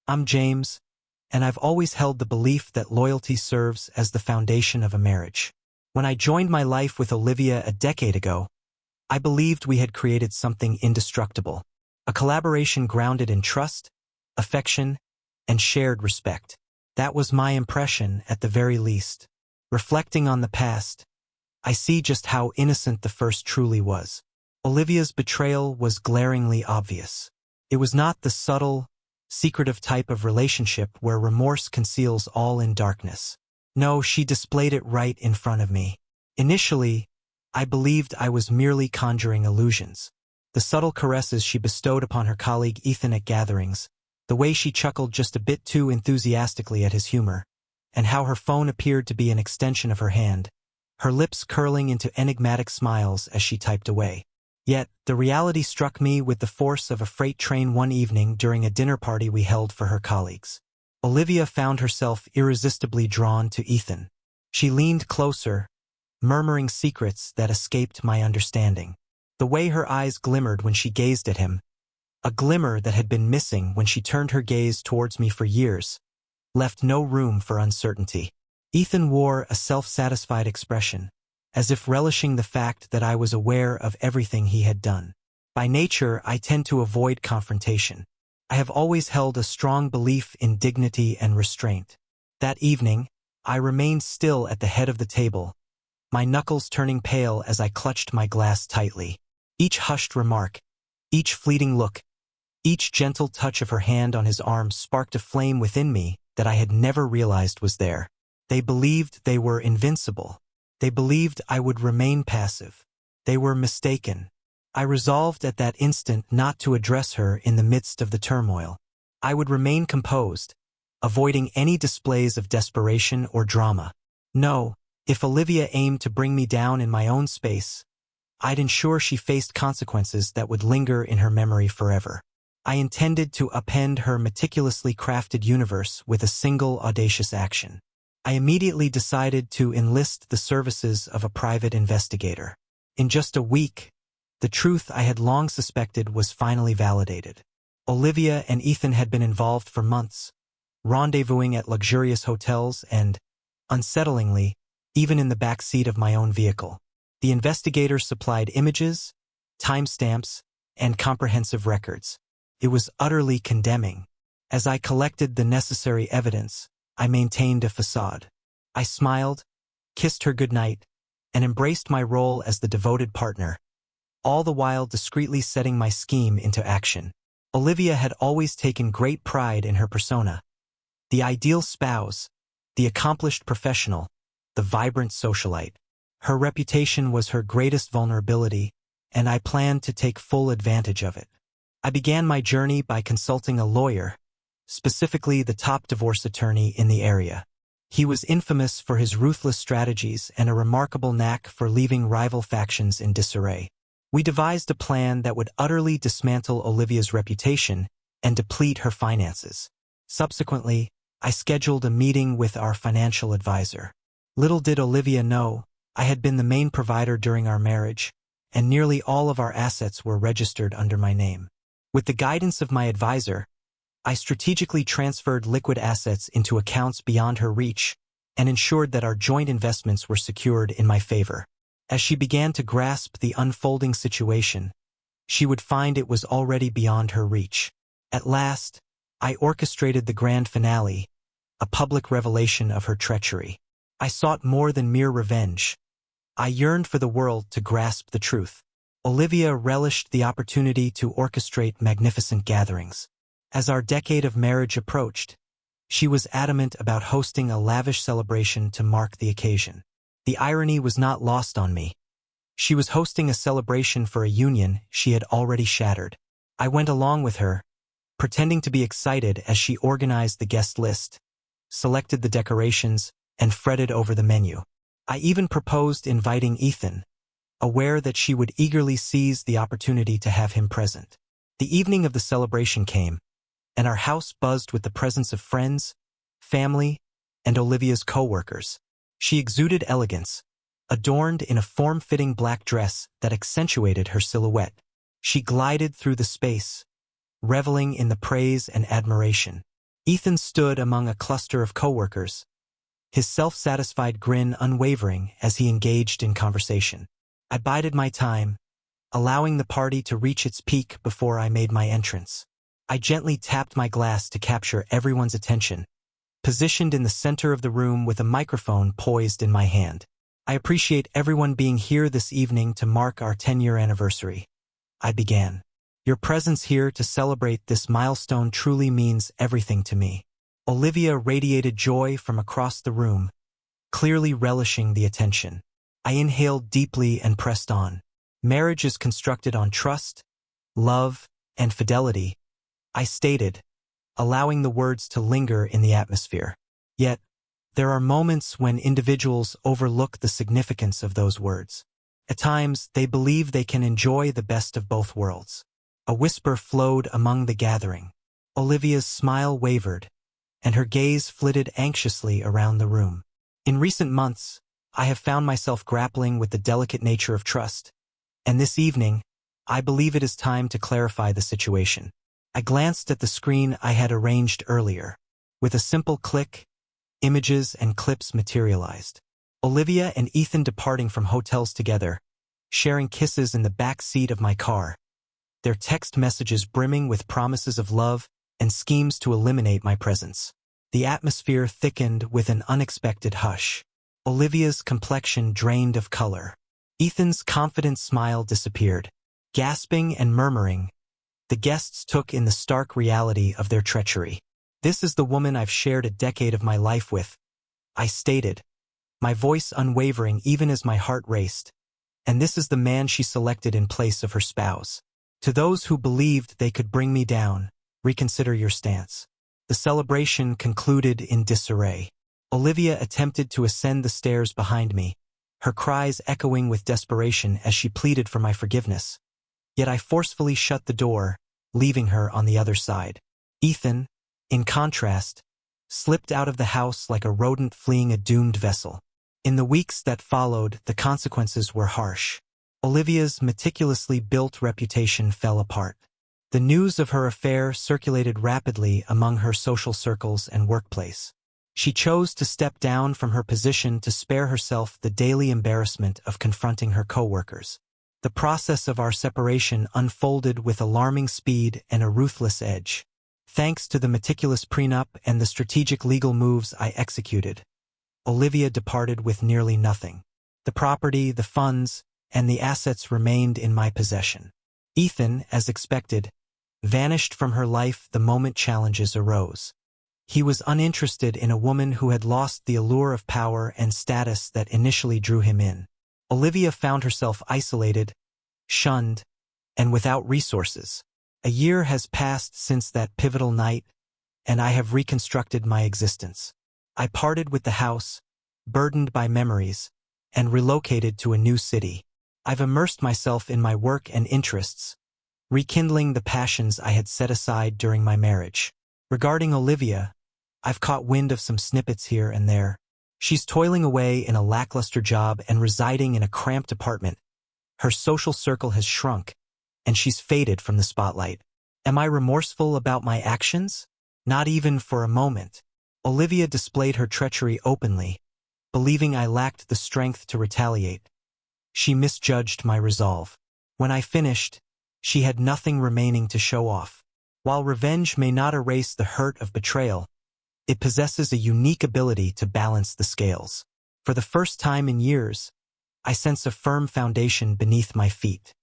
I'm James, and I've always held the belief that loyalty serves as the foundation of a marriage. When I joined my life with Olivia a decade ago, I believed we had created something indestructible, a collaboration grounded in trust, affection, and shared respect. That was my impression at the very least. Reflecting on the past, I see just how innocent the first truly was. Olivia's betrayal was glaringly obvious. It was not the subtle, secretive type of relationship where remorse conceals all in darkness. No, she displayed it right in front of me. Initially, I believed I was merely conjuring illusions. The subtle caresses she bestowed upon her colleague Ethan at gatherings, the way she chuckled just a bit too enthusiastically at his humor, and how her phone appeared to be an extension of her hand, her lips curling into enigmatic smiles as she typed away. Yet, the reality struck me with the force of a freight train one evening during a dinner party we held for her colleagues. Olivia found herself irresistibly drawn to Ethan. She leaned closer, murmuring secrets that escaped my understanding. The way her eyes glimmered when she gazed at him, a glimmer that had been missing when she turned her gaze towards me for years, left no room for uncertainty. Ethan wore a self-satisfied expression, as if relishing the fact that I was aware of everything he had done. By nature, I tend to avoid confrontation. I have always held a strong belief in dignity and restraint. That evening, I remained still at the head of the table, my knuckles turning pale as I clutched my glass tightly. Each hushed remark, each fleeting look, each gentle touch of her hand on his arm sparked a flame within me that I had never realized was there. They believed they were invincible. They believed I would remain passive. They were mistaken. I resolved at that instant not to address her in the midst of the turmoil. I would remain composed, avoiding any displays of desperation or drama. No, if Olivia aimed to bring me down in my own space, I'd ensure she faced consequences that would linger in her memory forever. I intended to upend her meticulously crafted universe with a single audacious action. I immediately decided to enlist the services of a private investigator. In just a week, the truth I had long suspected was finally validated. Olivia and Ethan had been involved for months, rendezvousing at luxurious hotels and, unsettlingly, even in the back seat of my own vehicle. The investigator supplied images, timestamps, and comprehensive records. It was utterly condemning. As I collected the necessary evidence, I maintained a facade. I smiled, kissed her goodnight, and embraced my role as the devoted partner, all the while discreetly setting my scheme into action. Olivia had always taken great pride in her persona. The ideal spouse, the accomplished professional, the vibrant socialite. Her reputation was her greatest vulnerability, and I planned to take full advantage of it. I began my journey by consulting a lawyer, specifically the top divorce attorney in the area. He was infamous for his ruthless strategies and a remarkable knack for leaving rival factions in disarray. We devised a plan that would utterly dismantle Olivia's reputation and deplete her finances. Subsequently, I scheduled a meeting with our financial advisor. Little did Olivia know, I had been the main provider during our marriage, and nearly all of our assets were registered under my name. With the guidance of my advisor, I strategically transferred liquid assets into accounts beyond her reach and ensured that our joint investments were secured in my favor. As she began to grasp the unfolding situation, she would find it was already beyond her reach. At last, I orchestrated the grand finale, a public revelation of her treachery. I sought more than mere revenge. I yearned for the world to grasp the truth. Olivia relished the opportunity to orchestrate magnificent gatherings. As our decade of marriage approached, she was adamant about hosting a lavish celebration to mark the occasion. The irony was not lost on me. She was hosting a celebration for a union she had already shattered. I went along with her, pretending to be excited as she organized the guest list, selected the decorations, and fretted over the menu. I even proposed inviting Ethan, aware that she would eagerly seize the opportunity to have him present. The evening of the celebration came, and our house buzzed with the presence of friends, family, and Olivia's co-workers. She exuded elegance, adorned in a form-fitting black dress that accentuated her silhouette. She glided through the space, reveling in the praise and admiration. Ethan stood among a cluster of coworkers, his self-satisfied grin unwavering as he engaged in conversation. I bided my time, allowing the party to reach its peak before I made my entrance. I gently tapped my glass to capture everyone's attention, positioned in the center of the room with a microphone poised in my hand. I appreciate everyone being here this evening to mark our 10-year anniversary. I began. Your presence here to celebrate this milestone truly means everything to me. Olivia radiated joy from across the room, clearly relishing the attention. I inhaled deeply and pressed on. Marriage is constructed on trust, love, and fidelity, I stated, allowing the words to linger in the atmosphere. Yet, there are moments when individuals overlook the significance of those words. At times, they believe they can enjoy the best of both worlds. A whisper flowed among the gathering. Olivia's smile wavered, and her gaze flitted anxiously around the room. In recent months, I have found myself grappling with the delicate nature of trust, and this evening, I believe it is time to clarify the situation. I glanced at the screen I had arranged earlier. With a simple click, images and clips materialized. Olivia and Ethan departing from hotels together, sharing kisses in the back seat of my car, their text messages brimming with promises of love and schemes to eliminate my presence. The atmosphere thickened with an unexpected hush. Olivia's complexion drained of color. Ethan's confident smile disappeared. Gasping and murmuring, the guests took in the stark reality of their treachery. This is the woman I've shared a decade of my life with, I stated, my voice unwavering even as my heart raced. And this is the man she selected in place of her spouse. To those who believed they could bring me down, reconsider your stance. The celebration concluded in disarray. Olivia attempted to ascend the stairs behind me, her cries echoing with desperation as she pleaded for my forgiveness. Yet I forcefully shut the door, leaving her on the other side. Ethan, in contrast, slipped out of the house like a rodent fleeing a doomed vessel. In the weeks that followed, the consequences were harsh. Olivia's meticulously built reputation fell apart. The news of her affair circulated rapidly among her social circles and workplace. She chose to step down from her position to spare herself the daily embarrassment of confronting her coworkers. The process of our separation unfolded with alarming speed and a ruthless edge. Thanks to the meticulous prenup and the strategic legal moves I executed, Olivia departed with nearly nothing. The property, the funds, and the assets remained in my possession. Ethan, as expected, vanished from her life the moment challenges arose. He was uninterested in a woman who had lost the allure of power and status that initially drew him in. Olivia found herself isolated, shunned, and without resources. A year has passed since that pivotal night, and I have reconstructed my existence. I parted with the house, burdened by memories, and relocated to a new city. I've immersed myself in my work and interests, rekindling the passions I had set aside during my marriage. Regarding Olivia, I've caught wind of some snippets here and there. She's toiling away in a lackluster job and residing in a cramped apartment. Her social circle has shrunk, and she's faded from the spotlight. Am I remorseful about my actions? Not even for a moment. Olivia displayed her treachery openly, believing I lacked the strength to retaliate. She misjudged my resolve. When I finished, she had nothing remaining to show off. While revenge may not erase the hurt of betrayal, it possesses a unique ability to balance the scales. For the first time in years, I sense a firm foundation beneath my feet.